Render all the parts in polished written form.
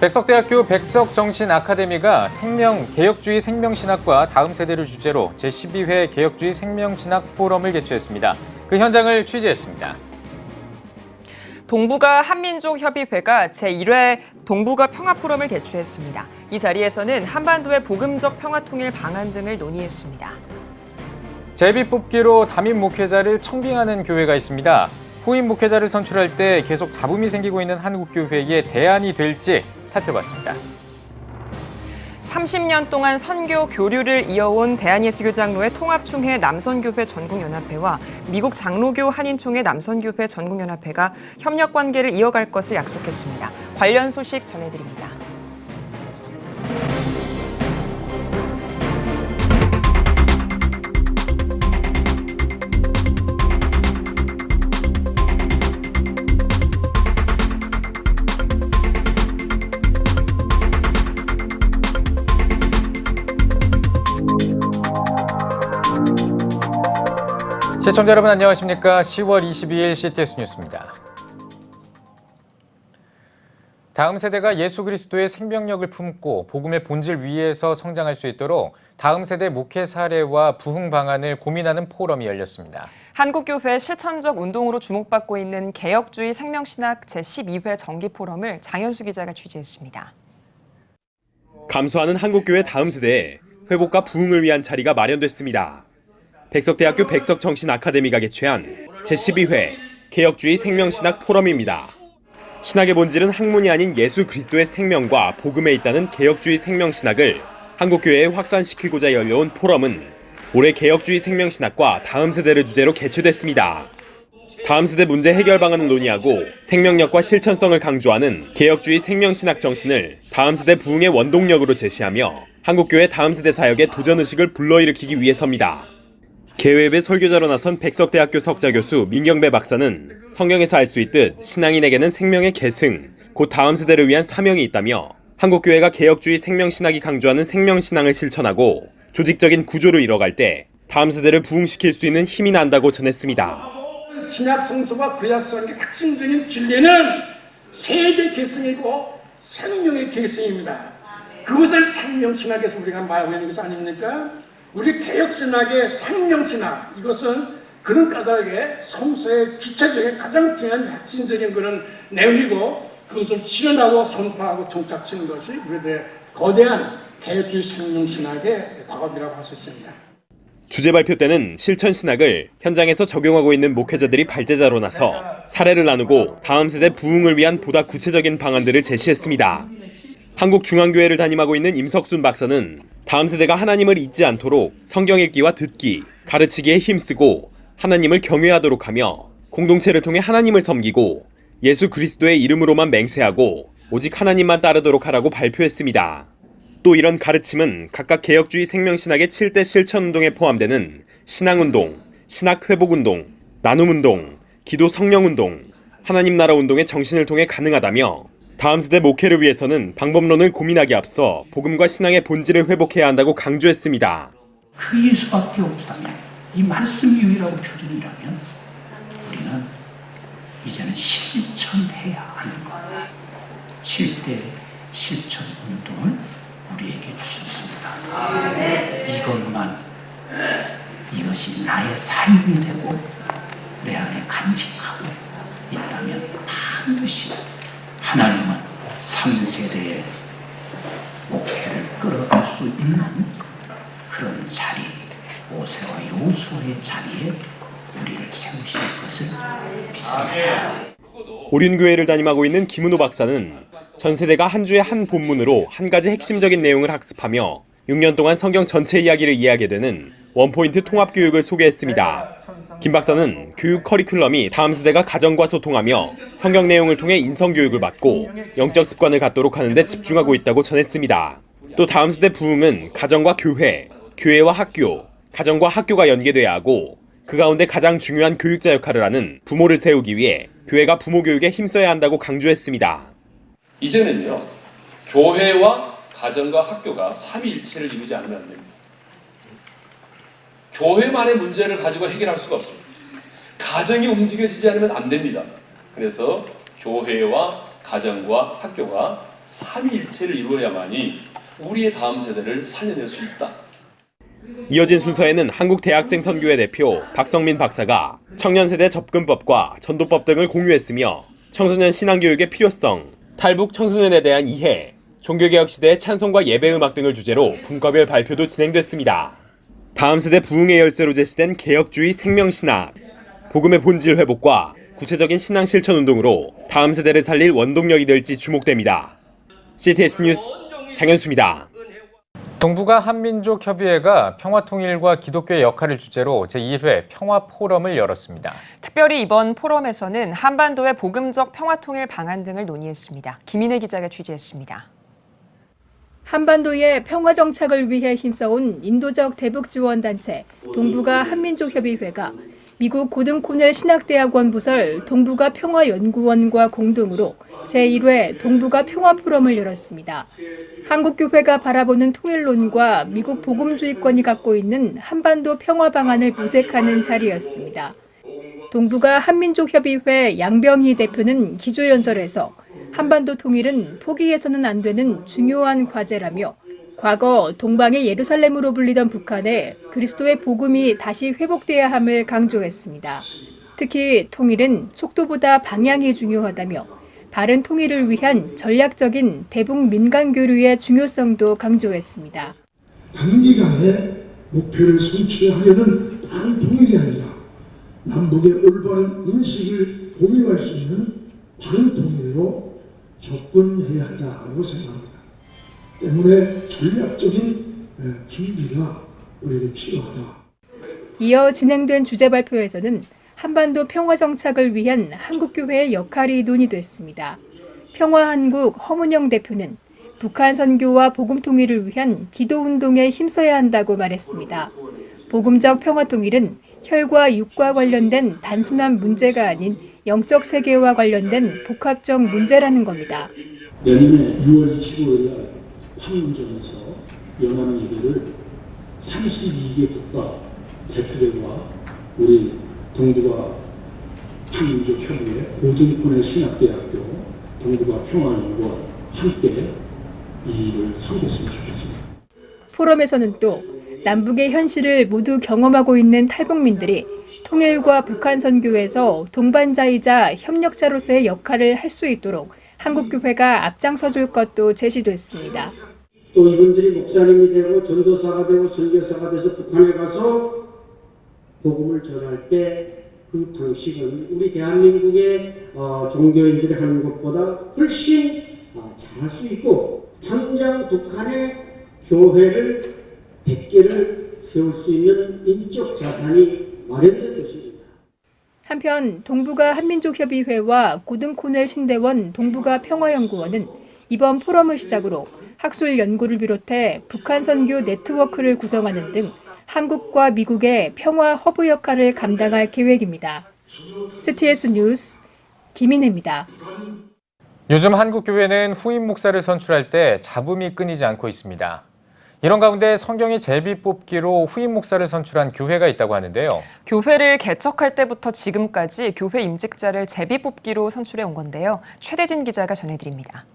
백석대학교 백석정신아카데미가 개혁주의 생명신학과 다음 세대를 주제로 제12회 개혁주의 생명신학 포럼을 개최했습니다. 그 현장을 취재했습니다. 동북아 한민족협의회가 제1회 동북아 평화포럼을 개최했습니다. 이 자리에서는 한반도의 복음적 평화통일 방안 등을 논의했습니다. 제비 뽑기로 담임 목회자를 청빙하는 교회가 있습니다. 후임 목회자를 선출할 때 계속 잡음이 생기고 있는 한국교회의 대안이 될지 살펴봤습니다. 30년 동안 선교 교류를 이어온 대한예수교 장로회 통합총회 남선교회 전국연합회와 미국 장로교 한인총회 남선교회 전국연합회가 협력 관계를 이어갈 것을 약속했습니다. 관련 소식 전해드립니다. 시청자 여러분 안녕하십니까? 10월 22일 CTS 뉴스입니다. 다음 세대가 예수 그리스도의 생명력을 품고 복음의 본질 위에서 성장할 수 있도록 다음 세대 목회 사례와 부흥 방안을 고민하는 포럼이 열렸습니다. 한국교회 실천적 운동으로 주목받고 있는 개혁주의 생명신학 제12회 정기 포럼을 장현수 기자가 취재했습니다. 감소하는 한국교회 다음 세대의 회복과 부흥을 위한 자리가 마련됐습니다. 백석대학교 백석정신아카데미가 개최한 제12회 개혁주의 생명신학 포럼입니다. 신학의 본질은 학문이 아닌 예수 그리스도의 생명과 복음에 있다는 개혁주의 생명신학을 한국교회에 확산시키고자 열려온 포럼은 올해 개혁주의 생명신학과 다음 세대를 주제로 개최됐습니다. 다음 세대 문제 해결 방안을 논의하고 생명력과 실천성을 강조하는 개혁주의 생명신학 정신을 다음 세대 부흥의 원동력으로 제시하며 한국교회 다음 세대 사역의 도전의식을 불러일으키기 위해서입니다. 개회의 설교자로 나선 백석대학교 석자교수 민경배 박사는 성경에서 알 수 있듯 신앙인에게는 생명의 계승, 곧 다음 세대를 위한 사명이 있다며 한국교회가 개혁주의 생명신학이 강조하는 생명신앙을 실천하고 조직적인 구조를 이뤄갈 때 다음 세대를 부흥시킬 수 있는 힘이 난다고 전했습니다. 신약 성서와 구약 성경의 핵심적인 진리는 세대 계승이고 생명의 계승입니다. 그것을 생명신학에서 우리가 말하고 있는 것이 아닙니까? 우리 개혁신학의 생명신학, 이것은 그런 까닭에 성서의 주체적인 가장 중요한 핵심적인 그런 내용이고 그것을 실현하고 선포하고 정착시키는 것이 우리들의 거대한 개혁주의 생명신학의 과업이라고 할 수 있습니다. 주제 발표 때는 실천신학을 현장에서 적용하고 있는 목회자들이 발제자로 나서 사례를 나누고 다음 세대 부흥을 위한 보다 구체적인 방안들을 제시했습니다. 한국중앙교회를 담임하고 있는 임석순 박사는 다음 세대가 하나님을 잊지 않도록 성경 읽기와 듣기, 가르치기에 힘쓰고 하나님을 경외하도록 하며 공동체를 통해 하나님을 섬기고 예수 그리스도의 이름으로만 맹세하고 오직 하나님만 따르도록 하라고 발표했습니다. 또 이런 가르침은 각각 개혁주의 생명신학의 7대 실천운동에 포함되는 신앙운동, 신학회복운동, 나눔운동, 기도 성령운동, 하나님 나라 운동의 정신을 통해 가능하다며 다음 세대 목회를 위해서는 방법론을 고민하기 앞서 복음과 신앙의 본질을 회복해야 한다고 강조했습니다. 그 예수밖에 없다면, 이 말씀이 유일하고 표준이라면 우리는 이제는 실천해야 하는 거예요. 7대 실천 운동을 우리에게 주셨습니다. 이것이 나의 삶이 되고 내 안에 간직하고 있다면 반드시 하나님은 3세대의 목회를 끌어갈 수 있는 그런 자리, 모세와 여호수아의 자리에 우리를 세우실 것을 믿습니다. 오륜교회를 담임하고 있는 김은호 박사는 전 세대가 한 주에 한 본문으로 한 가지 핵심적인 내용을 학습하며 6년 동안 성경 전체 이야기를 이해하게 되는 원포인트 통합교육을 소개했습니다. 김 박사는 교육 커리큘럼이 다음 세대가 가정과 소통하며 성경 내용을 통해 인성교육을 받고 영적 습관을 갖도록 하는 데 집중하고 있다고 전했습니다. 또 다음 세대 부흥은 가정과 교회, 교회와 학교, 가정과 학교가 연계돼야 하고 그 가운데 가장 중요한 교육자 역할을 하는 부모를 세우기 위해 교회가 부모 교육에 힘써야 한다고 강조했습니다. 이제는요, 교회와 가정과 학교가 삼위일체를 이루지 않으면 안 됩니다. 교회만의 문제를 가지고 해결할 수가 없습니다. 가정이 움직여지지 않으면 안 됩니다. 그래서 교회와 가정과 학교가 삼위일체를 이루어야만이 우리의 다음 세대를 살려낼 수 있다. 이어진 순서에는 한국대학생선교회 대표 박성민 박사가 청년세대 접근법과 전도법 등을 공유했으며 청소년 신앙교육의 필요성, 탈북 청소년에 대한 이해, 종교개혁 시대의 찬송과 예배음악 등을 주제로 분과별 발표도 진행됐습니다. 다음 세대 부흥의 열쇠로 제시된 개혁주의 생명신학, 복음의 본질 회복과 구체적인 신앙 실천 운동으로 다음 세대를 살릴 원동력이 될지 주목됩니다. CTS 뉴스 장현수입니다. 동북아 한민족협의회가 평화통일과 기독교의 역할을 주제로 제2회 평화포럼을 열었습니다. 특별히 이번 포럼에서는 한반도의 복음적 평화통일 방안 등을 논의했습니다. 김인혜 기자가 취재했습니다. 한반도의 평화 정착을 위해 힘써온 인도적 대북 지원단체 동북아 한민족협의회가 미국 고등 코넬 신학대학원 부설 동북아 평화연구원과 공동으로 제1회 동북아 평화포럼을 열었습니다. 한국교회가 바라보는 통일론과 미국 복음주의권이 갖고 있는 한반도 평화 방안을 모색하는 자리였습니다. 동북아 한민족협의회 양병희 대표는 기조연설에서 한반도 통일은 포기해서는 안 되는 중요한 과제라며 과거 동방의 예루살렘으로 불리던 북한에 그리스도의 복음이 다시 회복돼야 함을 강조했습니다. 특히 통일은 속도보다 방향이 중요하다며 바른 통일을 위한 전략적인 대북 민간 교류의 중요성도 강조했습니다. 단기간에 목표를 성취하려는 빠른 통일이 아니라 남북의 올바른 인식을 공유할 수 있는 바른 통일로 접근해야 한다고 생각합니다. 때문에 전략적인 준비가 우리에게 필요하다. 이어 진행된 주제 발표에서는 한반도 평화 정착을 위한 한국교회의 역할이 논의됐습니다. 평화한국 허문영 대표는 북한 선교와 복음 통일을 위한 기도 운동에 힘써야 한다고 말했습니다. 복음적 평화 통일은 혈과 육과 관련된 단순한 문제가 아닌 영적 세계와 관련된 복합적 문제라는 겁니다. 내년에 6월 25일 판문점에서 연합예배를 32개 국가 대표들과 우리 동북아 한민족협의회 고등코넬 신학대학교 동북아 평화연구원 함께 이 일을 섬겼으면 좋겠습니다. 포럼에서는 또 남북의 현실을 모두 경험하고 있는 탈북민들이 통일과 북한 선교에서 동반자이자 협력자로서의 역할을 할 수 있도록 한국교회가 앞장서줄 것도 제시됐습니다. 또 이분들이 목사님이 되고 전도사가 되고 선교사가 돼서 북한에 가서 복음을 전할 때 그 방식은 우리 대한민국의 종교인들이 하는 것보다 훨씬 잘할 수 있고 당장 북한의 교회를 100개를 세울 수 있는 인적 자산이 마련될 것입니다. 한편 동북아 한민족협의회와 고등코넬 신대원 동북아 평화연구원은 이번 포럼을 시작으로 학술 연구를 비롯해 북한 선교 네트워크를 구성하는 등 한국과 미국의 평화 허브 역할을 감당할 계획입니다. CTS 뉴스 김인혜입니다. 요즘 한국교회는 후임 목사를 선출할 때 잡음이 끊이지 않고 있습니다. 이런 가운데 성경의 제비 뽑기로 후임 목사를 선출한 교회가 있다고 하는데요. 교회를 개척할 때부터 지금까지 교회 임직자를 제비 뽑기로 선출해 온 건데요. 최대진 기자가 전해드립니다.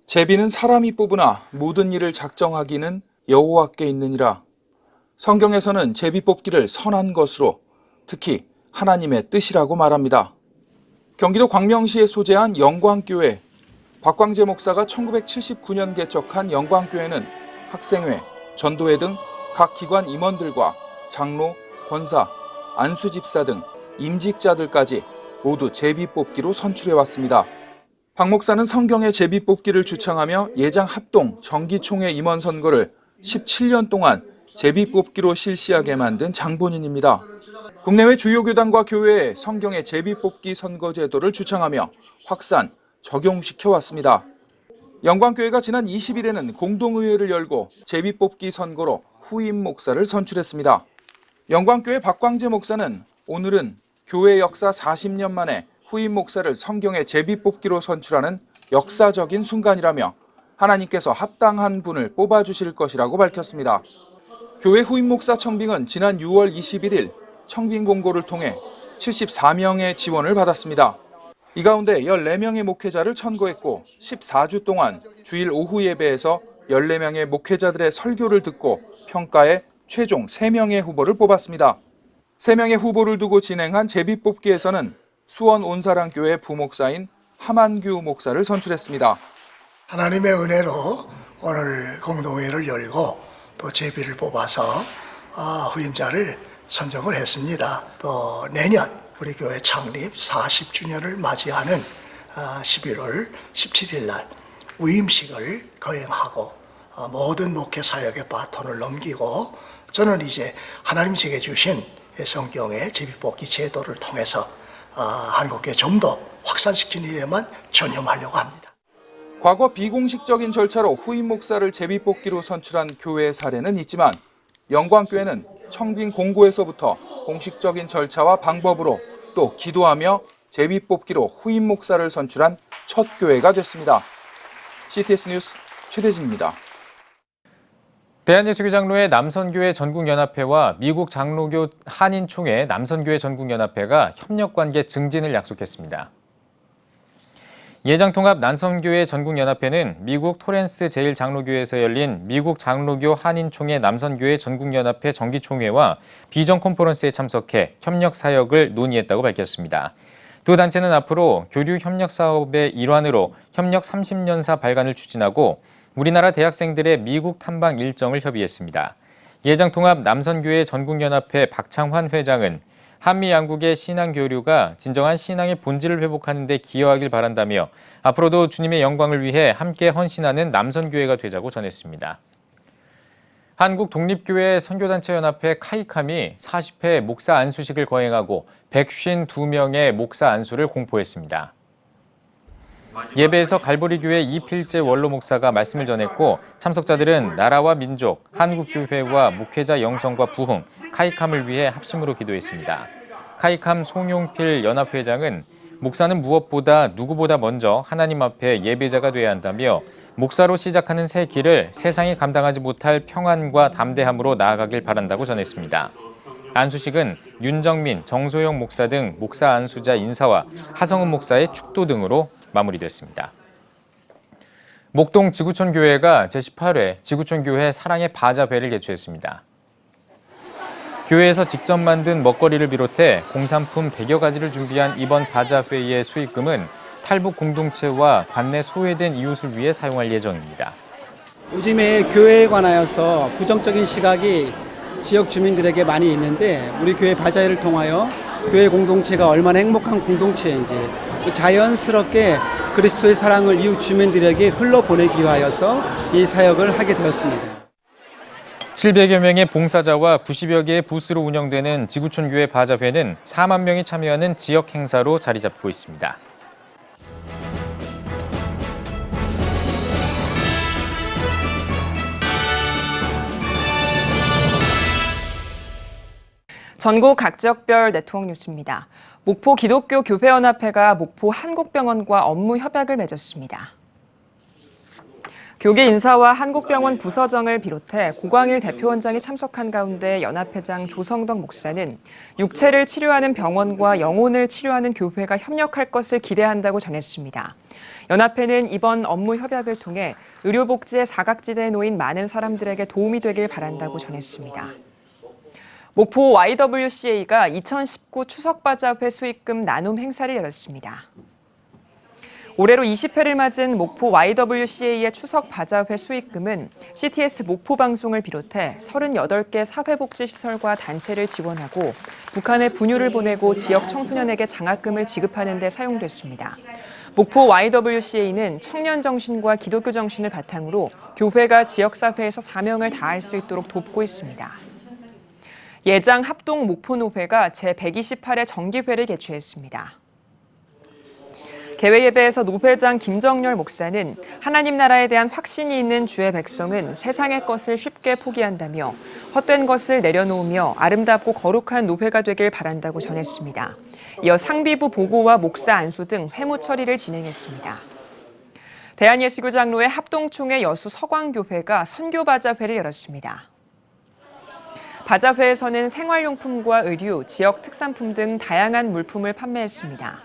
제비는 사람이 뽑으나 모든 일을 작정하기는 여호와께 있느니라. 성경에서는 제비 뽑기를 선한 것으로, 특히 하나님의 뜻이라고 말합니다. 경기도 광명시에 소재한 영광교회, 박광재 목사가 1979년 개척한 영광교회는 학생회, 전도회 등 각 기관 임원들과 장로, 권사, 안수집사 등 임직자들까지 모두 제비 뽑기로 선출해왔습니다. 박 목사는 성경의 제비 뽑기를 주창하며 예장 합동 정기총회 임원 선거를 17년 동안 제비 뽑기로 실시하게 만든 장본인입니다. 국내외 주요 교단과 교회에 성경의 제비 뽑기 선거 제도를 주창하며 확산, 적용시켜왔습니다. 영광교회가 지난 20일에는 공동의회를 열고 제비 뽑기 선거로 후임 목사를 선출했습니다. 영광교회 박광재 목사는 오늘은 교회 역사 40년 만에 후임 목사를 성경의 제비 뽑기로 선출하는 역사적인 순간이라며 하나님께서 합당한 분을 뽑아주실 것이라고 밝혔습니다. 교회 후임 목사 청빙은 지난 6월 21일 청빙 공고를 통해 74명의 지원을 받았습니다. 이 가운데 14명의 목회자를 천거했고 14주 동안 주일 오후 예배에서 14명의 목회자들의 설교를 듣고 평가해 최종 3명의 후보를 뽑았습니다. 3명의 후보를 두고 진행한 제비뽑기에서는 수원 온사랑교회 부목사인 함한규 목사를 선출했습니다. 하나님의 은혜로 오늘 공동회를 열고 또 제비를 뽑아서 후임자를 선정을 했습니다. 또 내년 우리 교회 창립 40주년을 맞이하는 11월 17일 날 위임식을 거행하고 모든 목회 사역의 바톤을 넘기고 저는 이제 하나님 제게 주신 성경의 제비뽑기 제도를 통해서 한국교회 좀 더 확산시키는 일에만 전념하려고 합니다. 과거 비공식적인 절차로 후임 목사를 제비뽑기로 선출한 교회의 사례는 있지만 영광교회는 청빙 공고에서부터 공식적인 절차와 방법으로 또 기도하며 제비뽑기로 후임 목사를 선출한 첫 교회가 됐습니다. CTS 뉴스 최대진입니다. 대한예수교 장로회 남선교회 전국연합회와 미국 장로교 한인총회 남선교회 전국연합회가 협력관계 증진을 약속했습니다. 예장통합 남선교회 전국연합회는 미국 토렌스 제1장로교회에서 열린 미국 장로교 한인총회 남선교회 전국연합회 정기총회와 비전 컨퍼런스에 참석해 협력 사역을 논의했다고 밝혔습니다. 두 단체는 앞으로 교류 협력 사업의 일환으로 협력 30년사 발간을 추진하고 우리나라 대학생들의 미국 탐방 일정을 협의했습니다. 예장통합 남선교회 전국연합회 박창환 회장은 한미 양국의 신앙 교류가 진정한 신앙의 본질을 회복하는 데 기여하길 바란다며 앞으로도 주님의 영광을 위해 함께 헌신하는 남선교회가 되자고 전했습니다. 한국독립교회 선교단체연합회 카이캄이 40회 목사 안수식을 거행하고 152명의 목사 안수를 공포했습니다. 예배에서 갈보리교회 이필재 원로 목사가 말씀을 전했고 참석자들은 나라와 민족, 한국교회와 목회자 영성과 부흥, 카이캄을 위해 합심으로 기도했습니다. 카이캄 송용필 연합회장은 목사는 무엇보다 누구보다 먼저 하나님 앞에 예배자가 돼야 한다며 목사로 시작하는 새 길을 세상이 감당하지 못할 평안과 담대함으로 나아가길 바란다고 전했습니다. 안수식은 윤정민, 정소영 목사 등 목사 안수자 인사와 하성은 목사의 축도 등으로 마무리됐습니다. 목동 지구촌교회가 제18회 지구촌교회 사랑의 바자회를 개최했습니다. 교회에서 직접 만든 먹거리를 비롯해 공산품 100여 가지를 준비한 이번 바자회의 수익금은 탈북 공동체와 관내 소외된 이웃을 위해 사용할 예정입니다. 요즘에 교회에 관하여서 부정적인 시각이 지역 주민들에게 많이 있는데 우리 교회 바자회를 통하여 교회 공동체가 얼마나 행복한 공동체인지 자연스럽게 그리스도의 사랑을 이웃 주민들에게 흘러보내기 위하여서 이 사역을 하게 되었습니다. 700여 명의 봉사자와 90여 개의 부스로 운영되는 지구촌교회 바자회는 4만 명이 참여하는 지역 행사로 자리 잡고 있습니다. 전국 각지역별 네트워크 뉴스입니다. 목포 기독교 교회연합회가 목포 한국병원과 업무 협약을 맺었습니다. 교계 인사와 한국병원 부서장을 비롯해 고광일 대표원장이 참석한 가운데 연합회장 조성덕 목사는 육체를 치료하는 병원과 영혼을 치료하는 교회가 협력할 것을 기대한다고 전했습니다. 연합회는 이번 업무 협약을 통해 의료복지의 사각지대에 놓인 많은 사람들에게 도움이 되길 바란다고 전했습니다. 목포 YWCA가 2019 추석바자회 수익금 나눔 행사를 열었습니다. 올해로 20회를 맞은 목포 YWCA의 추석바자회 수익금은 CTS 목포 방송을 비롯해 38개 사회복지시설과 단체를 지원하고 북한에 분유를 보내고 지역 청소년에게 장학금을 지급하는 데 사용됐습니다. 목포 YWCA는 청년 정신과 기독교 정신을 바탕으로 교회가 지역사회에서 사명을 다할 수 있도록 돕고 있습니다. 예장 합동 목포노회가 제128회 정기회를 개최했습니다. 개회 예배에서 노회장 김정렬 목사는 하나님 나라에 대한 확신이 있는 주의 백성은 세상의 것을 쉽게 포기한다며 헛된 것을 내려놓으며 아름답고 거룩한 노회가 되길 바란다고 전했습니다. 이어 상비부 보고와 목사 안수 등 회무 처리를 진행했습니다. 대한예수교 장로회 합동총회 여수 서광교회가 선교바자회를 열었습니다. 바자회에서는 생활용품과 의류, 지역 특산품 등 다양한 물품을 판매했습니다.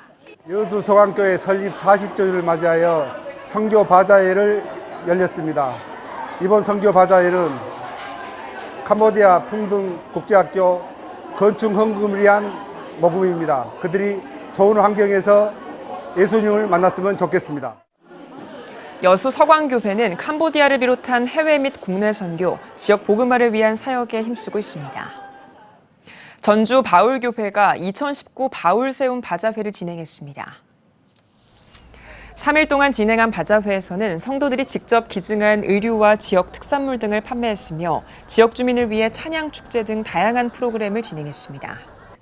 여수 서강교회 설립 40주년을 맞이하여 선교 바자회를 열렸습니다. 이번 선교 바자회는 캄보디아 풍둥 국제학교 건축 헌금을 위한 모금입니다. 그들이 좋은 환경에서 예수님을 만났으면 좋겠습니다. 여수 서광교회는 캄보디아를 비롯한 해외 및 국내 선교, 지역 복음화를 위한 사역에 힘쓰고 있습니다. 전주 바울교회가 2019 바울세움 바자회를 진행했습니다. 3일 동안 진행한 바자회에서는 성도들이 직접 기증한 의류와 지역 특산물 등을 판매했으며 지역 주민을 위해 찬양 축제 등 다양한 프로그램을 진행했습니다.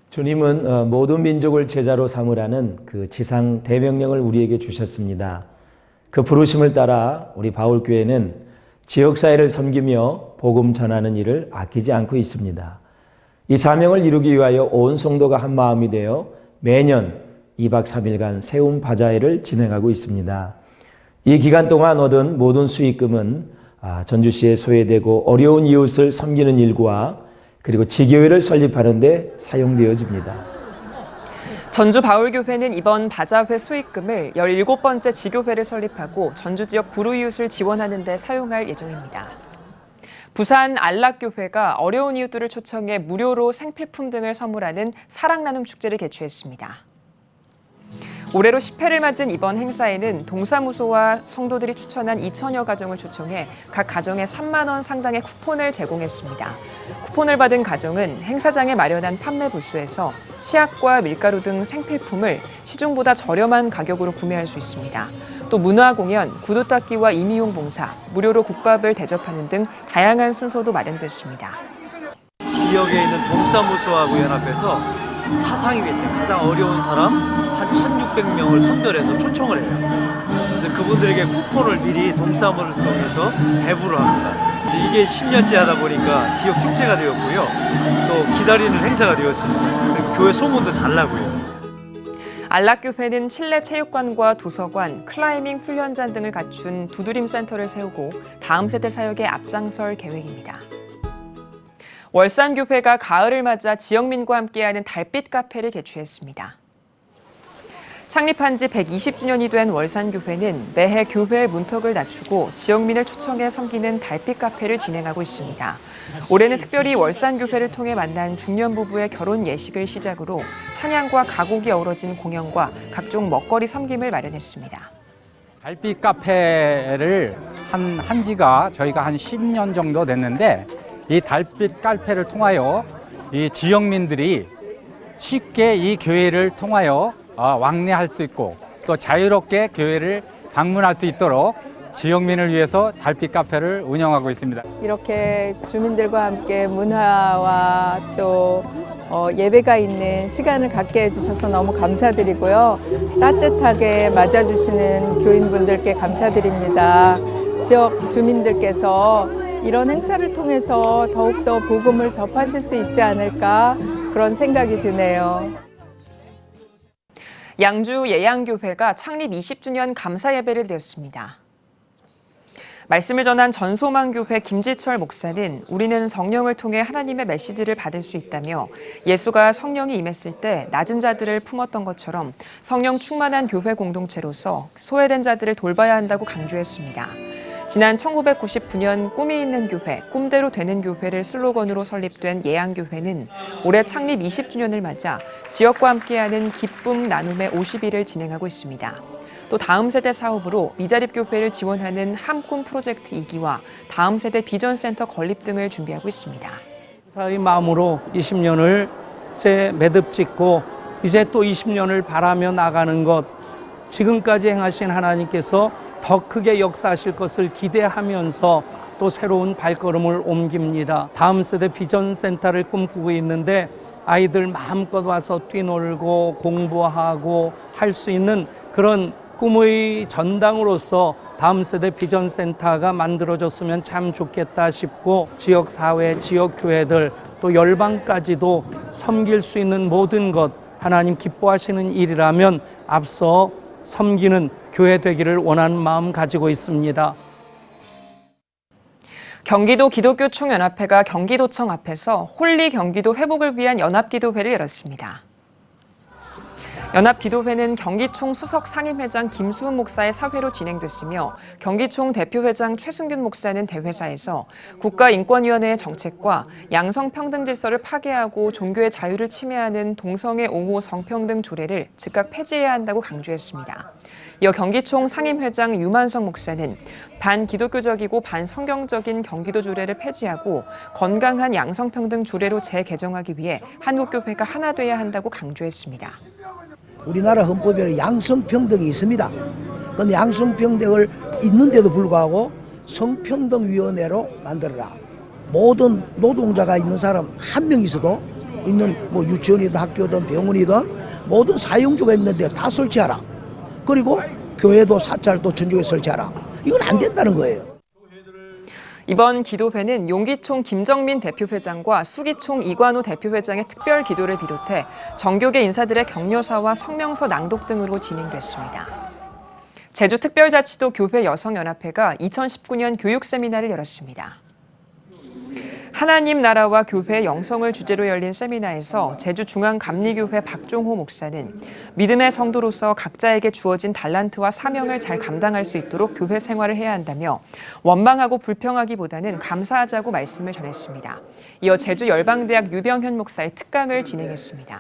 주님은 모든 민족을 제자로 삼으라는 그 지상 대명령을 우리에게 주셨습니다. 그 부르심을 따라 우리 바울교회는 지역사회를 섬기며 복음 전하는 일을 아끼지 않고 있습니다. 이 사명을 이루기 위하여 온 성도가 한 마음이 되어 매년 2박 3일간 세움 바자회를 진행하고 있습니다. 이 기간 동안 얻은 모든 수익금은 전주시에 소외되고 어려운 이웃을 섬기는 일과 그리고 지교회를 설립하는 데 사용되어집니다. 전주 바울교회는 이번 바자회 수익금을 17번째 지교회를 설립하고 전주 지역 불우이웃을 지원하는 데 사용할 예정입니다. 부산 안락교회가 어려운 이웃들을 초청해 무료로 생필품 등을 선물하는 사랑나눔 축제를 개최했습니다. 올해로 10회를 맞은 이번 행사에는 동사무소와 성도들이 추천한 2천여 가정을 초청해 각 가정에 3만 원 상당의 쿠폰을 제공했습니다. 쿠폰을 받은 가정은 행사장에 마련한 판매 부스에서 치약과 밀가루 등 생필품을 시중보다 저렴한 가격으로 구매할 수 있습니다. 또 문화공연, 구두 닦기와 임의용 봉사, 무료로 국밥을 대접하는 등 다양한 순서도 마련됐습니다. 지역에 있는 동사무소하고 연합해서 차상위계층, 가장 어려운 사람 한 1,600명을 선별해서 초청을 해요. 그래서 그분들에게 쿠폰을 미리 동사무소를 통해서 배부를 합니다. 이게 10년째 하다 보니까 지역 축제가 되었고요. 또 기다리는 행사가 되었습니다. 그리고 교회 소문도 잘 나고요. 안락교회는 실내 체육관과 도서관, 클라이밍 훈련장 등을 갖춘 두드림 센터를 세우고 다음 세대 사역에 앞장설 계획입니다. 월산교회가 가을을 맞아 지역민과 함께하는 달빛 카페를 개최했습니다. 창립한 지 120주년이 된 월산교회는 매해 교회의 문턱을 낮추고 지역민을 초청해 섬기는 달빛 카페를 진행하고 있습니다. 올해는 특별히 월산교회를 통해 만난 중년 부부의 결혼 예식을 시작으로 찬양과 가곡이 어우러진 공연과 각종 먹거리 섬김을 마련했습니다. 달빛 카페를 한 지가 저희가 한 10년 정도 됐는데 이 달빛 카페를 통하여 이 지역민들이 쉽게 이 교회를 통하여 왕래할 수 있고 또 자유롭게 교회를 방문할 수 있도록 지역민을 위해서 달빛 카페를 운영하고 있습니다. 이렇게 주민들과 함께 문화와 또 예배가 있는 시간을 갖게 해주셔서 너무 감사드리고요. 따뜻하게 맞아주시는 교인분들께 감사드립니다. 지역 주민들께서 이런 행사를 통해서 더욱더 복음을 접하실 수 있지 않을까 그런 생각이 드네요. 양주 예양교회가 창립 20주년 감사 예배를 드렸습니다. 말씀을 전한 전소망교회 김지철 목사는 우리는 성령을 통해 하나님의 메시지를 받을 수 있다며 예수가 성령이 임했을 때 낮은 자들을 품었던 것처럼 성령 충만한 교회 공동체로서 소외된 자들을 돌봐야 한다고 강조했습니다. 지난 1999년 꿈이 있는 교회, 꿈대로 되는 교회를 슬로건으로 설립된 예양교회는 올해 창립 20주년을 맞아 지역과 함께하는 기쁨 나눔의 50일을 진행하고 있습니다. 또 다음 세대 사업으로 미자립교회를 지원하는 함꿈 프로젝트 2기와 다음 세대 비전센터 건립 등을 준비하고 있습니다. 사의 마음으로 20년을 이제 매듭 짓고 이제 또 20년을 바라며 나가는 것, 지금까지 행하신 하나님께서 더 크게 역사하실 것을 기대하면서 또 새로운 발걸음을 옮깁니다. 다음 세대 비전센터를 꿈꾸고 있는데 아이들 마음껏 와서 뛰놀고 공부하고 할 수 있는 그런 꿈의 전당으로서 다음 세대 비전센터가 만들어졌으면 참 좋겠다 싶고 지역사회, 지역교회들 또 열방까지도 섬길 수 있는 모든 것 하나님 기뻐하시는 일이라면 앞서 섬기는 교회 되기를 원하는 마음 가지고 있습니다. 경기도 기독교 총연합회가 경기도청 앞에서 홀리 경기도 회복을 위한 연합기도회를 열었습니다. 연합기도회는 경기총 수석 상임회장 김수훈 목사의 사회로 진행됐으며 경기총 대표회장 최승균 목사는 대회사에서 국가인권위원회의 정책과 양성평등 질서를 파괴하고 종교의 자유를 침해하는 동성애 옹호 성평등 조례를 즉각 폐지해야 한다고 강조했습니다. 이어 경기총 상임회장 유만성 목사는 반기독교적이고 반성경적인 경기도 조례를 폐지하고 건강한 양성평등 조례로 재개정하기 위해 한국교회가 하나 돼야 한다고 강조했습니다. 우리나라 헌법에 양성평등이 있습니다. 그런데 양성평등을 있는데도 불구하고 성평등위원회로 만들어라. 모든 노동자가 있는 사람 한 명 있어도 있는 뭐 유치원이든 학교든 병원이든 모든 사용주가 있는데 다 설치하라. 그리고 교회도 사찰도 전국에 설치하라. 이건 안 된다는 거예요. 이번 기도회는 용기총 김정민 대표회장과 수기총 이관우 대표회장의 특별 기도를 비롯해 정교계 인사들의 격려사와 성명서 낭독 등으로 진행됐습니다. 제주특별자치도 교회 여성연합회가 2019년 교육 세미나를 열었습니다. 하나님 나라와 교회의 영성을 주제로 열린 세미나에서 제주중앙감리교회 박종호 목사는 믿음의 성도로서 각자에게 주어진 달란트와 사명을 잘 감당할 수 있도록 교회 생활을 해야 한다며 원망하고 불평하기보다는 감사하자고 말씀을 전했습니다. 이어 제주열방대학 유병현 목사의 특강을 진행했습니다.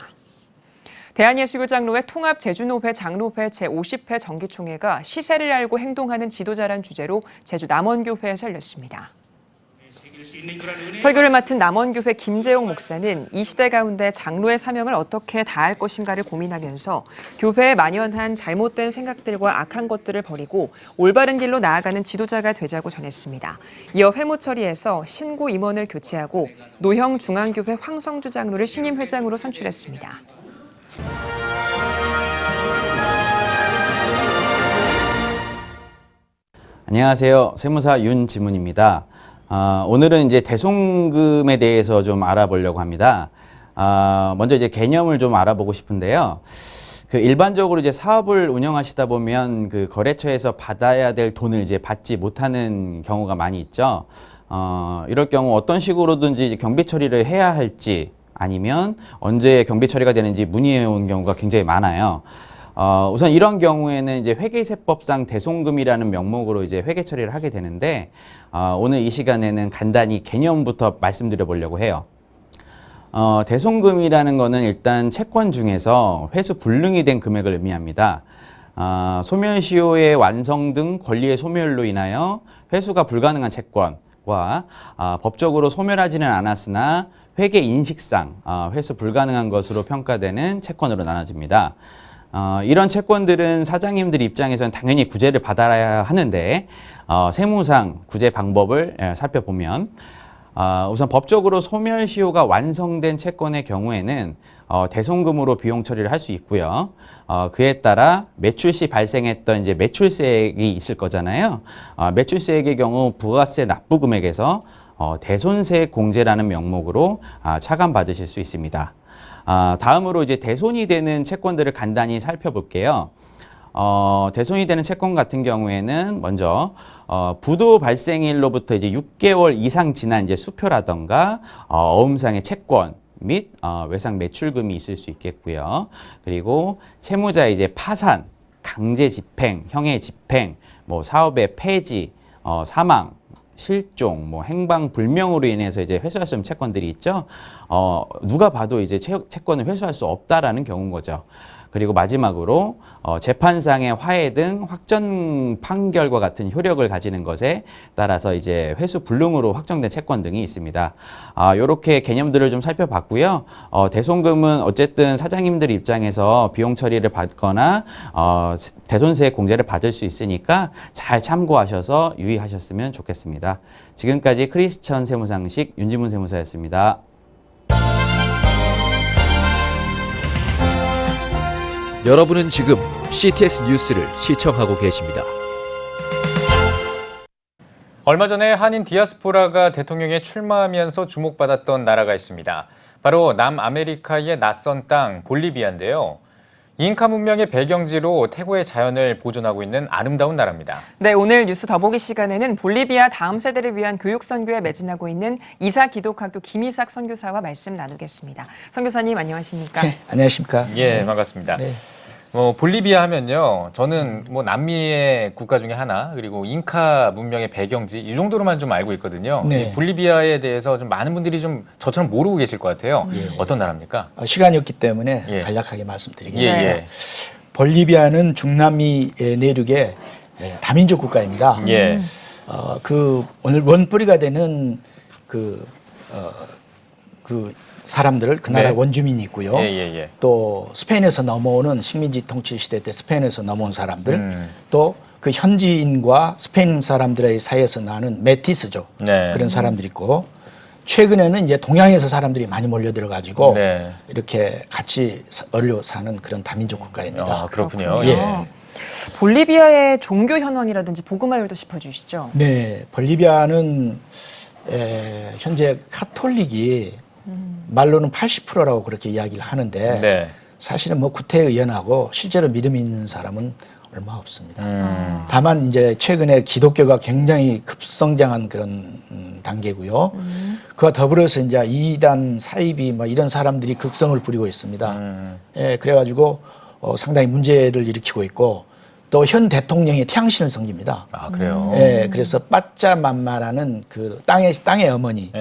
대한예수교장로회 통합제주노회 장로회 제50회 정기총회가 시세를 알고 행동하는 지도자란 주제로 제주 남원교회에서 열렸습니다. 설교를 맡은 남원교회 김재용 목사는 이 시대 가운데 장로의 사명을 어떻게 다할 것인가를 고민하면서 교회에 만연한 잘못된 생각들과 악한 것들을 버리고 올바른 길로 나아가는 지도자가 되자고 전했습니다. 이어 회무처리에서 신고 임원을 교체하고 노형 중앙교회 황성주 장로를 신임 회장으로 선출했습니다. 안녕하세요. 세무사 윤지문입니다. 오늘은 이제 대송금에 대해서 좀 알아보려고 합니다. 먼저 이제 개념을 좀 알아보고 싶은데요. 일반적으로 이제 사업을 운영하시다 보면 그 거래처에서 받아야 될 돈을 이제 받지 못하는 경우가 많이 있죠. 이럴 경우 어떤 식으로든지 이제 경비 처리를 해야 할지 아니면 언제 경비 처리가 되는지 문의해 온 경우가 굉장히 많아요. 우선 이런 경우에는 이제 회계세법상 대송금이라는 명목으로 이제 회계 처리를 하게 되는데, 오늘 이 시간에는 간단히 개념부터 말씀드려 보려고 해요. 대송금이라는 거는 일단 채권 중에서 회수 불능이 된 금액을 의미합니다. 소멸시효의 완성 등 권리의 소멸로 인하여 회수가 불가능한 채권과 법적으로 소멸하지는 않았으나 회계 인식상 회수 불가능한 것으로 평가되는 채권으로 나눠집니다. 이런 채권들은 사장님들 입장에서는 당연히 구제를 받아야 하는데 세무상 구제 방법을 살펴보면 우선 법적으로 소멸시효가 완성된 채권의 경우에는 대송금으로 비용 처리를 할 수 있고요. 그에 따라 매출 시 발생했던 이제 매출세액이 있을 거잖아요. 매출세액의 경우 부가세 납부 금액에서 대손세액 공제라는 명목으로 차감받으실 수 있습니다. 다음으로 이제 대손이 되는 채권들을 간단히 살펴볼게요. 대손이 되는 채권 같은 경우에는 먼저 부도 발생일로부터 이제 6개월 이상 지난 이제 수표라던가 어음상의 채권 및 외상 매출금이 있을 수 있겠고요. 그리고 채무자의 이제 파산, 강제 집행, 형의 집행, 뭐 사업의 폐지, 사망, 실종, 뭐 행방 불명으로 인해서 이제 회수할 수 없는 채권들이 있죠. 누가 봐도 이제 채권을 회수할 수 없다라는 경우인 거죠. 그리고 마지막으로 재판상의 화해 등 확정 판결과 같은 효력을 가지는 것에 따라서 이제 회수 불능으로 확정된 채권 등이 있습니다. 이렇게 개념들을 좀 살펴봤고요. 대송금은 어쨌든 사장님들 입장에서 비용 처리를 받거나 대손세액 공제를 받을 수 있으니까 잘 참고하셔서 유의하셨으면 좋겠습니다. 지금까지 크리스천 세무상식 윤지문 세무사였습니다. 여러분은 지금 CTS 뉴스를 시청하고 계십니다. 얼마 전에 한인 디아스포라가 대통령에 출마하면서 주목받았던 나라가 있습니다. 바로 남아메리카의 낯선 땅 볼리비아인데요. 잉카 문명의 배경지로 태고의 자연을 보존하고 있는 아름다운 나라입니다. 네, 오늘 뉴스 더보기 시간에는 볼리비아 다음 세대를 위한 교육 선교에 매진하고 있는 이사 기독학교 김이삭 선교사와 말씀 나누겠습니다. 선교사님 안녕하십니까? 네, 안녕하십니까? 예, 반갑습니다. 네. 볼리비아 하면요, 저는 뭐 남미의 국가 중에 하나, 그리고 잉카 문명의 배경지 이 정도로만 좀 알고 있거든요. 네. 이 볼리비아에 대해서 좀 많은 분들이 좀 저처럼 모르고 계실 것 같아요. 어떤 나라입니까? 시간이 없기 때문에 간략하게 말씀드리겠습니다. 예. 볼리비아는 중남미 내륙의 다민족 국가입니다. 예. 그 오늘 원뿌리가 되는 그 사람들, 그 나라 네. 원주민이 있고요. 예. 또 스페인에서 넘어오는 식민지 통치 시대 때 스페인에서 넘어온 사람들, 또 그 현지인과 스페인 사람들의 사이에서 나는 메티스죠. 네. 그런 사람들이 있고, 최근에는 이제 동양에서 사람들이 많이 몰려들어가지고 네. 이렇게 같이 어울려 사는 그런 다민족 국가입니다. 아, 그렇군요. 예. 볼리비아의 종교 현황이라든지 복음화율도 짚어주시죠. 네, 볼리비아는 현재 카톨릭이 말로는 80%라고 그렇게 이야기를 하는데 네. 사실은 뭐 구태의연하고 실제로 믿음이 있는 사람은 얼마 없습니다. 다만 이제 최근에 기독교가 굉장히 급성장한 그런 단계고요. 그와 더불어서 이제 이단, 사이비 뭐 이런 사람들이 극성을 부리고 있습니다. 그래가지고 상당히 문제를 일으키고 있고 또 현 대통령이 태양신을 섬깁니다. 아, 그래요? 그래서 빠짜맘마라는 그 땅의 어머니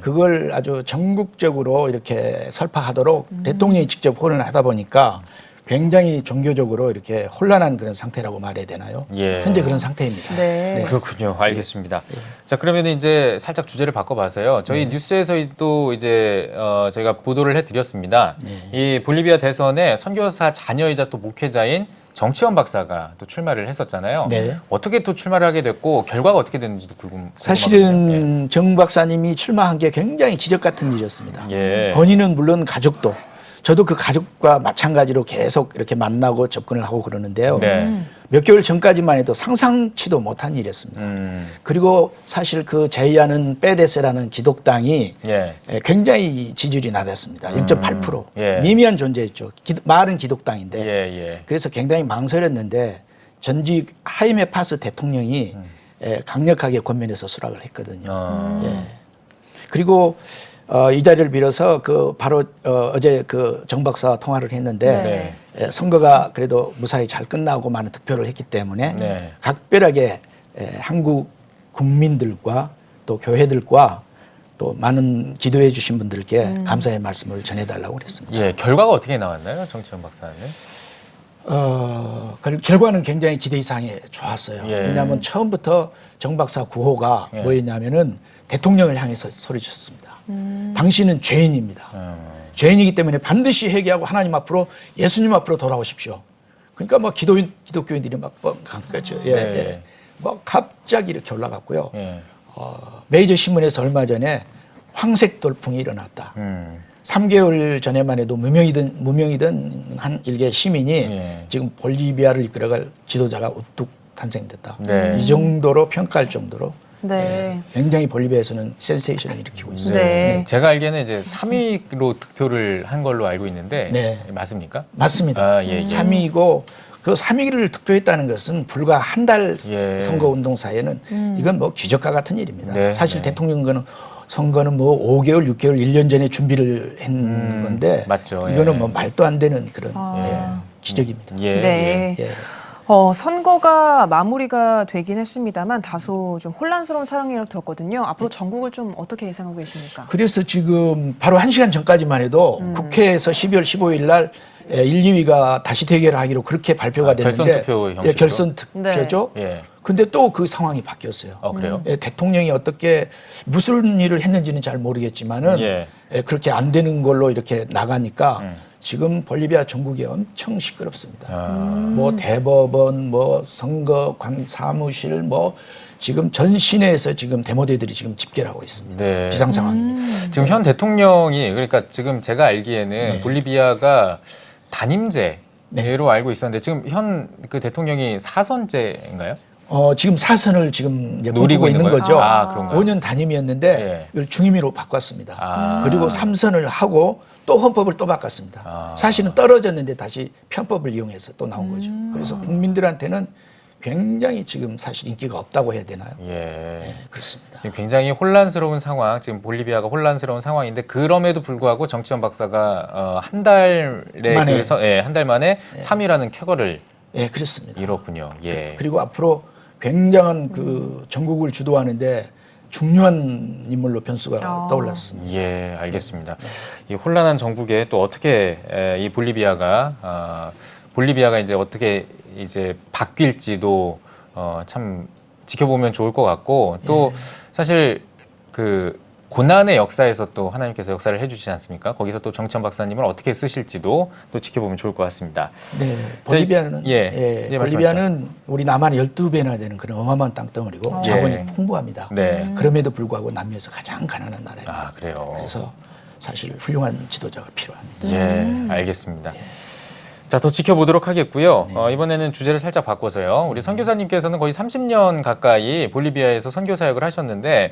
그걸 아주 전국적으로 이렇게 설파하도록 대통령이 직접 호언을 하다 보니까 굉장히 종교적으로 이렇게 혼란한 그런 상태라고 말해야 되나요? 예. 현재 그런 상태입니다. 네. 그렇군요. 알겠습니다. 자, 그러면 이제 살짝 주제를 바꿔봐서요. 저희 뉴스에서 또 이제 저희가 보도를 해드렸습니다. 이 볼리비아 대선에 선교사 자녀이자 또 목회자인 정치원 박사가 또 출마를 했었잖아요. 네. 어떻게 또 출마를 하게 됐고 결과가 어떻게 됐는지도 궁금하거든요. 사실은 정 박사님이 출마한 게 굉장히 기적 같은 일이었습니다. 본인은 물론 가족도 저도 그 가족과 마찬가지로 계속 이렇게 만나고 접근을 하고 그러는데요. 몇 개월 전까지만 해도 상상치도 못한 일이었습니다. 그리고 사실 그 제이아는 빼데스라는 기독당이 굉장히 지지율이 낮았습니다. 0.8%. 미미한 존재였죠. 말은 기독당인데. 그래서 굉장히 망설였는데 전직 하이메 파스 대통령이 강력하게 권면해서 수락을 했거든요. 그리고 이 자리를 빌어서 바로 어제 정 박사와 통화를 했는데 선거가 그래도 무사히 잘 끝나고 많은 득표를 했기 때문에 각별하게 한국 국민들과 또 교회들과 또 많은 기도해 주신 분들께 감사의 말씀을 전해달라고 그랬습니다. 예, 결과가 어떻게 나왔나요, 정치원 박사님? 결과는 굉장히 기대 이상에 좋았어요. 왜냐하면 처음부터 정 박사 구호가 뭐였냐면은 대통령을 향해서 소리쳤습니다. 당신은 죄인입니다. 죄인이기 때문에 반드시 회개하고 하나님 앞으로 예수님 앞으로 돌아오십시오. 그러니까 뭐 기독교인들이 막 간 거죠. 뭐 갑자기 이렇게 올라갔고요. 메이저 신문에서 얼마 전에 황색 돌풍이 일어났다. 3개월 전에만 해도 무명이던 한 일개 시민이 지금 볼리비아를 이끌어갈 지도자가 우뚝 탄생됐다. 이 정도로 평가할 정도로 굉장히 볼리비아에서는 센세이션을 일으키고 있어요. 제가 알기에는 이제 3위로 득표를 한 걸로 알고 있는데 맞습니까? 맞습니다. 3위고 그 3위를 득표했다는 것은 불과 한 달 선거운동 사이에는 이건 뭐 기적과 같은 일입니다. 사실 대통령 선거는 뭐 5개월, 6개월, 1년 전에 준비를 한 건데 맞죠. 이거는 뭐 말도 안 되는 그런 기적입니다. 선거가 마무리가 되긴 했습니다만 다소 좀 혼란스러운 상황이라고 들었거든요. 앞으로 전국을 좀 어떻게 예상하고 계십니까? 그래서 지금 바로 1시간 전까지만 해도 국회에서 12월 15일 날 1, 2위가 다시 대결을 하기로 그렇게 발표가 됐는데 결선 투표 형식으로? 결선 투표죠. 근데 또 그 상황이 바뀌었어요. 그래요? 대통령이 어떻게 무슨 일을 했는지는 잘 모르겠지만은 그렇게 안 되는 걸로 이렇게 나가니까 지금 볼리비아 전국이 엄청 시끄럽습니다. 뭐 대법원, 뭐 선거관 사무실, 뭐 지금 전 시내에서 지금 데모대들이 지금 집계를 하고 있습니다. 비상 상황입니다. 지금 현 대통령이 그러니까 지금 제가 알기에는 볼리비아가 단임제로 알고 있었는데 지금 현 그 대통령이 4선제인가요? 지금 4선을 지금 이제 노리고 있는 거죠. 그런가요? 5년 단임이었는데 이걸 중임위로 바꿨습니다. 그리고 3선을 하고 또 헌법을 또 바꿨습니다. 사실은 떨어졌는데 다시 편법을 이용해서 또 나온 거죠. 그래서 국민들한테는 굉장히 지금 사실 인기가 없다고 해야 되나요? 예. 그렇습니다. 지금 굉장히 혼란스러운 상황, 지금 볼리비아가 혼란스러운 상황인데 그럼에도 불구하고 정치현 박사가 한 달에 만에. 한 달 만에 3위라는 쾌거를 그렇습니다. 이뤘군요. 예. 그리고 앞으로 굉장한 그 전국을 주도하는데 중요한 인물로 변수가 떠올랐습니다. 예, 알겠습니다. 이 혼란한 정국에 또 어떻게 이 볼리비아가 이제 어떻게 이제 바뀔지도 참 지켜보면 좋을 것 같고 또 사실 그 고난의 역사에서 또 하나님께서 역사를 해주시지 않습니까? 거기서 또 정치현 박사님을 어떻게 쓰실지도 또 지켜보면 좋을 것 같습니다. 네, 볼리비아는 말씀하시죠. 볼리비아는 우리 남한의 12배나 되는 그런 어마어마한 땅덩어리고 자원이 풍부합니다. 네. 그럼에도 불구하고 남미에서 가장 가난한 나라입니다. 아, 그래요. 그래서 사실 훌륭한 지도자가 필요합니다. 예, 알겠습니다. 자, 더 지켜보도록 하겠고요. 이번에는 주제를 살짝 바꿔서요. 우리 선교사님께서는 거의 30년 가까이 볼리비아에서 선교 사역을 하셨는데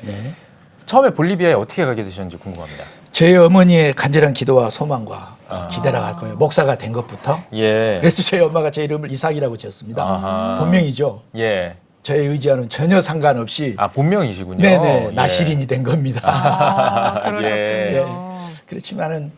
처음에 볼리비아에 어떻게 가게 되셨는지 궁금합니다. 제 어머니의 간절한 기도와 소망과 기대라 할 거예요. 목사가 된 것부터. 예. 그래서 저희 엄마가 제 이름을 이삭이라고 지었습니다. 아하. 본명이죠. 예. 저의 의지와는 전혀 상관없이. 본명이시군요. 네네. 예. 나시린이 된 겁니다. 예. 그렇지만은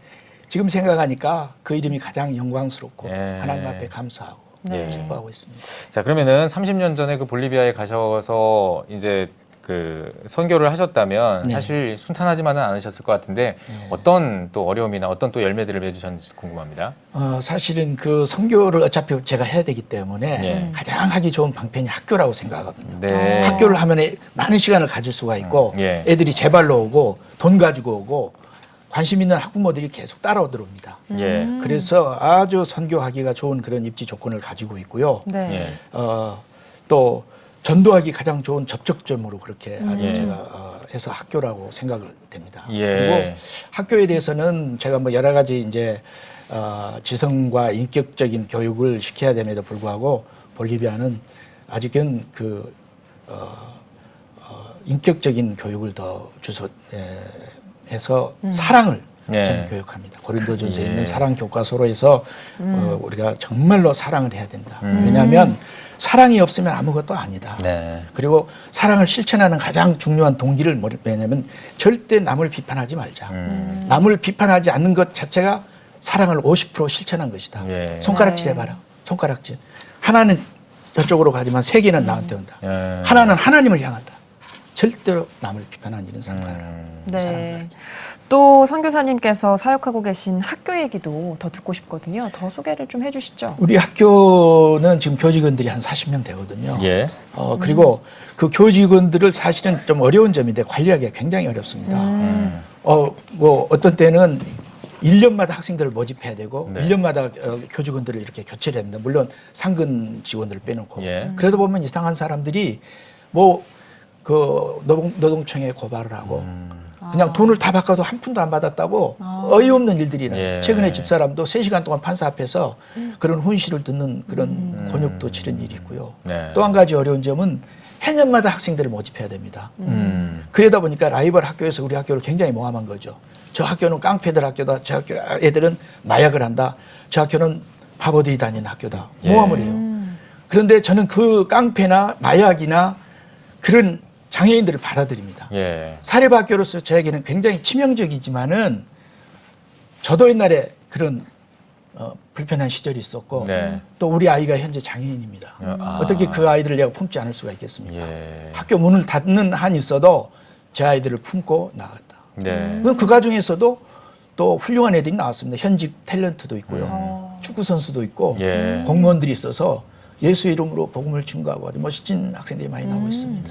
지금 생각하니까 그 이름이 가장 영광스럽고 하나님 앞에 감사하고 기뻐하고 있습니다. 자, 그러면은 30년 전에 그 볼리비아에 가셔서 이제 그 선교를 하셨다면 사실 순탄하지만은 않으셨을 것 같은데 어떤 또 어려움이나 어떤 또 열매들을 맺으셨는지 궁금합니다. 사실은 그 선교를 어차피 제가 해야 되기 때문에 가장 하기 좋은 방편이 학교라고 생각하거든요. 네. 학교를 하면 많은 시간을 가질 수가 있고 애들이 제 발로 오고 돈 가지고 오고 관심 있는 학부모들이 계속 따라 들어옵니다. 그래서 아주 선교하기가 좋은 그런 입지 조건을 가지고 있고요. 또 전도하기 가장 좋은 접촉점으로 그렇게 아주 제가 해서 학교라고 생각을 됩니다. 그리고 학교에 대해서는 제가 뭐 여러 가지 이제 지성과 인격적인 교육을 시켜야 됨에도 불구하고 볼리비아는 아직은 그 인격적인 교육을 더 해서 사랑을 저는 교육합니다. 고린도전서에 있는 사랑 교과서로해서 우리가 정말로 사랑을 해야 된다. 왜냐하면 사랑이 없으면 아무것도 아니다. 그리고 사랑을 실천하는 가장 중요한 동기를 뭐냐면 절대 남을 비판하지 말자. 남을 비판하지 않는 것 자체가 사랑을 50% 실천한 것이다. 손가락질 해봐라. 손가락질. 하나는 저쪽으로 가지만 세 개는 나한테 온다. 하나는 하나님을 향한다. 절대로 남을 비판하는 일은 상관하라. 네. 또 선교사님께서 사역하고 계신 학교 얘기도 더 듣고 싶거든요. 더 소개를 좀 해주시죠. 우리 학교는 지금 교직원들이 한 40명 되거든요. 그리고 그 교직원들을 사실은 좀 어려운 점인데 관리하기가 굉장히 어렵습니다. 뭐 어떤 때는 1년마다 학생들을 모집해야 되고 1년마다 교직원들을 이렇게 교체를 합니다. 물론 상근 직원들을 빼놓고. 그러다 보면 이상한 사람들이 뭐 그 노동청에 고발을 하고 그냥 돈을 다 바꿔도 한 푼도 안 받았다고 어이없는 일들이 나요. 최근에 집사람도 3시간 동안 판사 앞에서 그런 훈시를 듣는 그런 곤욕도 치른 일이 있고요. 또 한 가지 어려운 점은 해년마다 학생들을 모집해야 됩니다. 그러다 보니까 라이벌 학교에서 우리 학교를 굉장히 모함한 거죠. 저 학교는 깡패들 학교다. 저 학교 애들은 마약을 한다. 저 학교는 바보들이 다니는 학교다. 모함을 해요. 그런데 저는 그 깡패나 마약이나 그런 장애인들을 받아들입니다. 사립 학교로서 저에게는 굉장히 치명적이지만은 저도 옛날에 그런 불편한 시절이 있었고 또 우리 아이가 현재 장애인입니다. 어떻게 그 아이들을 내가 품지 않을 수가 있겠습니까? 학교 문을 닫는 한이 있어도 제 아이들을 품고 나갔다. 그 가중에서도 또 훌륭한 애들이 나왔습니다. 현직 탤런트도 있고요. 축구 선수도 있고 공무원들이 있어서 예수 이름으로 복음을 증거하고 아주 멋진 학생들이 많이 나오고 있습니다.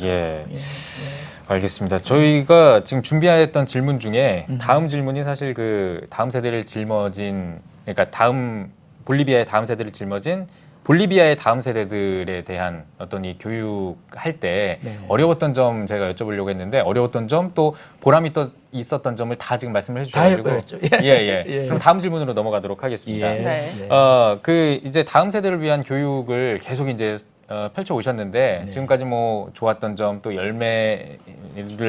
알겠습니다. 저희가 지금 준비했던 질문 중에 다음 질문이 사실 그 다음 세대를 짊어진, 그러니까 다음 볼리비아의 다음 세대를 짊어진 볼리비아의 다음 세대들에 대한 어떤 이 교육할 때 어려웠던 점 제가 여쭤보려고 했는데 어려웠던 점 또 보람이 또 있었던 점을 다 지금 말씀을 해주셔가지고 그럼 다음 질문으로 넘어가도록 하겠습니다. 그 이제 다음 세대를 위한 교육을 계속 이제 펼쳐 오셨는데 지금까지 뭐 좋았던 점 또 열매를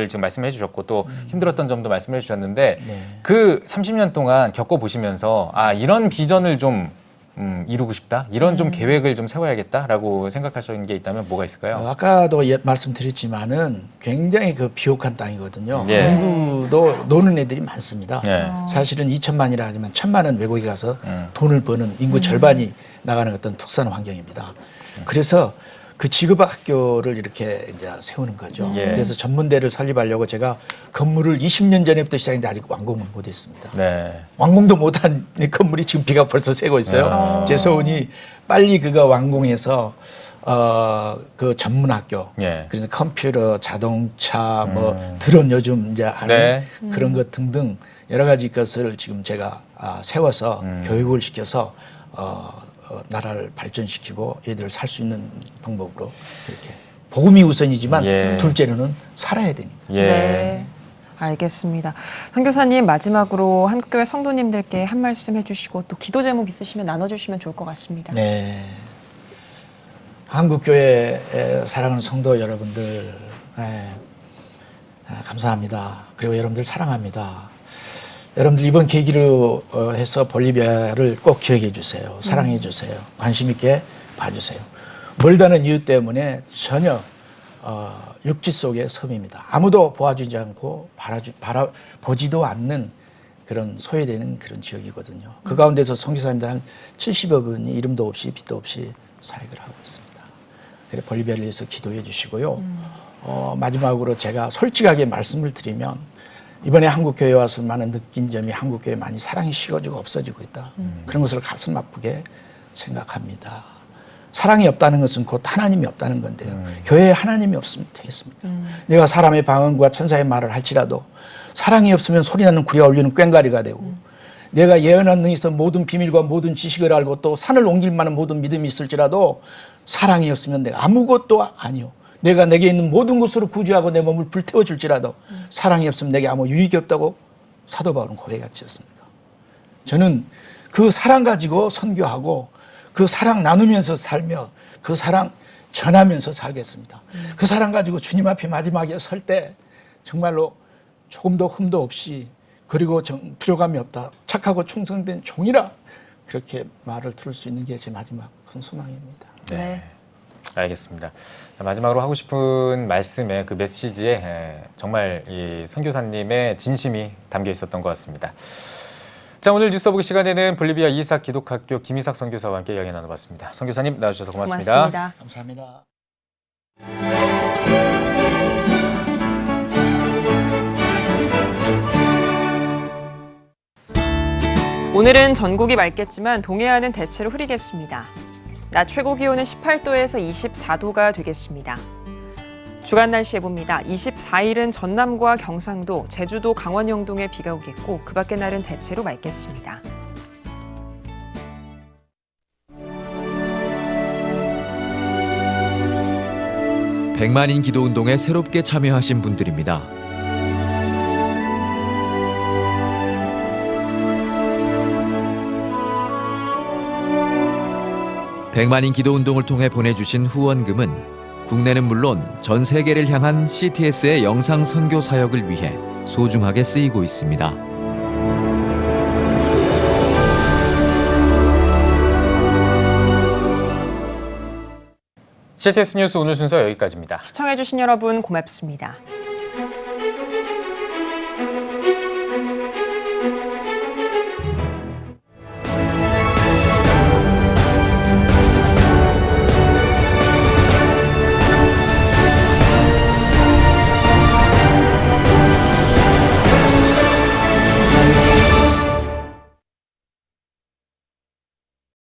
지금 말씀해 주셨고 또 힘들었던 점도 말씀해 주셨는데 그 30년 동안 겪어 보시면서 이런 비전을 좀 이루고 싶다? 이런 좀 계획을 좀 세워야겠다라고 생각하시는 게 있다면 뭐가 있을까요? 아까도 말씀드렸지만은 굉장히 그 비옥한 땅이거든요. 예. 농구도 노는 애들이 많습니다. 예. 사실은 2천만이라 하지만 1,000만은 외국에 가서 돈을 버는 인구 절반이 나가는 어떤 특수한 환경입니다. 그래서 그 직업학 학교를 이렇게 이제 세우는 거죠. 예. 그래서 전문대를 설립하려고 제가 건물을 20년 전에부터 시작했는데 아직 완공을 못했습니다. 네. 완공도 못한 건물이 지금 비가 벌써 새고 있어요. 제 소원이 빨리 그거 완공해서 그 전문학교, 예. 그래서 컴퓨터, 자동차, 뭐 드론 요즘 이제 하는 네. 그런 것 등등 여러 가지 것을 지금 제가 세워서 교육을 시켜서 나라를 발전시키고 얘들을 살 수 있는 방법으로 이렇게 복음이 우선이지만 예. 둘째로는 살아야 되니까. 예. 네. 알겠습니다. 선교사님 마지막으로 한국교회 성도님들께 한 말씀 해주시고 또 기도 제목 있으시면 나눠주시면 좋을 것 같습니다. 네. 한국교회 사랑하는 성도 여러분들 감사합니다. 그리고 여러분들 사랑합니다. 여러분들 이번 계기로 해서 볼리비아를 꼭 기억해 주세요. 사랑해 주세요. 관심 있게 봐주세요. 멀다는 이유 때문에 전혀 육지 속의 섬입니다. 아무도 보아주지 않고 바라보지도 않는 그런 소외되는 그런 지역이거든요. 그 가운데서 선교사님들 한 70여 분이 이름도 없이 빛도 없이 사역을 하고 있습니다. 그래 볼리비아를 위해서 기도해 주시고요. 마지막으로 제가 솔직하게 말씀을 드리면 이번에 한국교회 와서 많은 느낀 점이 한국교회 많이 사랑이 식어지고 없어지고 있다. 그런 것을 가슴 아프게 생각합니다. 사랑이 없다는 것은 곧 하나님이 없다는 건데요. 교회에 하나님이 없으면 되겠습니까? 내가 사람의 방언과 천사의 말을 할지라도 사랑이 없으면 소리나는 구리가 울리는 꽹과리가 되고 내가 예언한 능에서 모든 비밀과 모든 지식을 알고 또 산을 옮길 만한 모든 믿음이 있을지라도 사랑이 없으면 내가 아무것도 아니요. 내가 내게 있는 모든 것으로 구주하고 내 몸을 불태워 줄지라도 사랑이 없으면 내게 아무 유익이 없다고 사도 바울은 고백하지 않습니까? 저는 그 사랑 가지고 선교하고 그 사랑 나누면서 살며 그 사랑 전하면서 살겠습니다. 그 사랑 가지고 주님 앞에 마지막에 설 때 정말로 조금도 흠도 없이 그리고 두려움이 없다. 착하고 충성된 종이라 그렇게 말을 들을 수 있는 게 제 마지막 큰 소망입니다. 네. 알겠습니다. 자, 마지막으로 하고 싶은 말씀에 그 메시지에 정말 이 선교사님의 진심이 담겨 있었던 것 같습니다. 자, 오늘 뉴스 보기 시간에는 볼리비아 이삭 기독학교 김이삭 선교사와 함께 이야기 나눠봤습니다. 선교사님 나와주셔서 고맙습니다. 감사합니다. 오늘은 전국이 맑겠지만 동해안은 대체로 흐리겠습니다. 낮 최고 기온은 18도에서 24도가 되겠습니다. 주간 날씨 해봅니다. 24일은 전남과 경상도, 제주도, 강원 영동에 비가 오겠고 그 밖의 날은 대체로 맑겠습니다. 백만인 기도운동에 새롭게 참여하신 분들입니다. 백만인 기도운동을 통해 보내주신 후원금은 국내는 물론 전 세계를 향한 CTS의 영상 선교 사역을 위해 소중하게 쓰이고 있습니다. CTS 뉴스 오늘 순서 여기까지입니다. 시청해주신 여러분 고맙습니다.